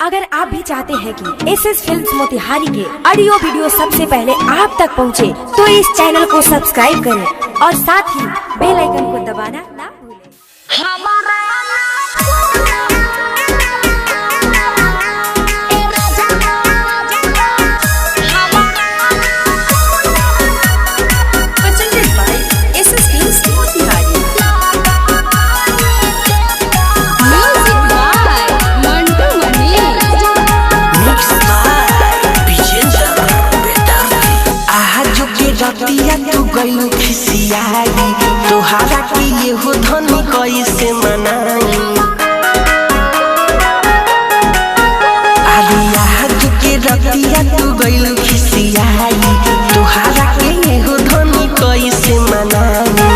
अगर आप भी चाहते हैं कि एसएस फिल्म्स मोतिहारी के ऑडियो वीडियो सबसे पहले आप तक पहुंचे, तो इस चैनल को सब्सक्राइब करें और साथ ही बेल आइकन को दबाना ना भूलें। रतिया तू गइलू खिसियाई, तोहारा के ये हो धनी कैसे मनाई। आलिया के रतिया तू गइलू खिसियाई, तोहारा के ये हो धनी कैसे मनाई।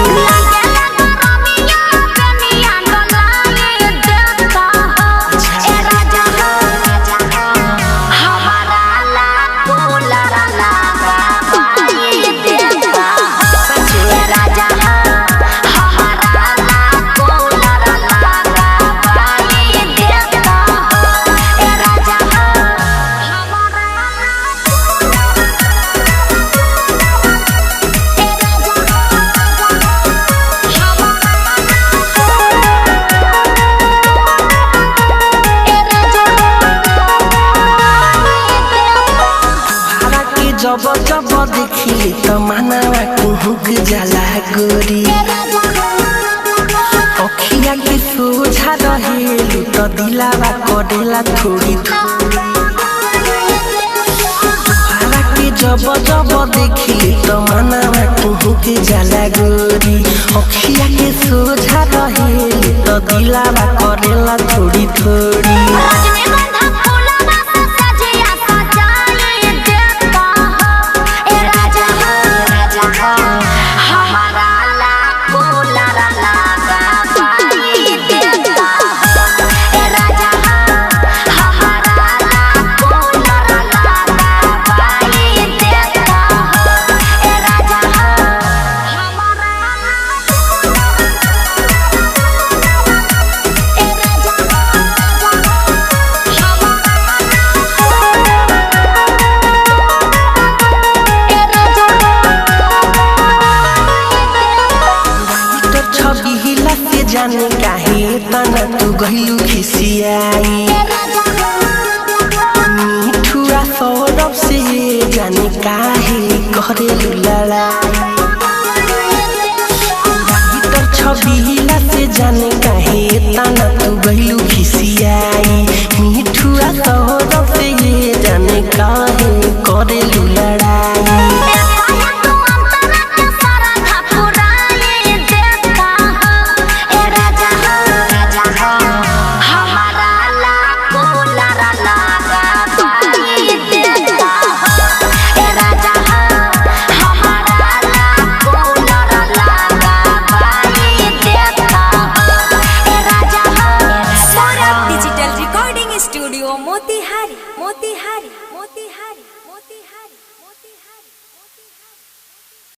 जब जब देखिले त मनवा कुहुक जाला गोरी, अखिया के सोझा रहेलु त दिलावा करेला थोड़ी थोड़ी। तोहरा के जब जब देखिले त मनवा कुहुक जाला गोरी, अखिया के सोझा रहेलु त दिलावा करेला थोड़ी थोड़ी। जाने काहे तना तू गइलू खिसियाई, मिठुआ सौरभ से जाने काहे करेलू लड़ाई। छबिला से जाने काहे तना तू गइलू खिसियाई, मिठुआ सौरभ से जाने काहे करेलू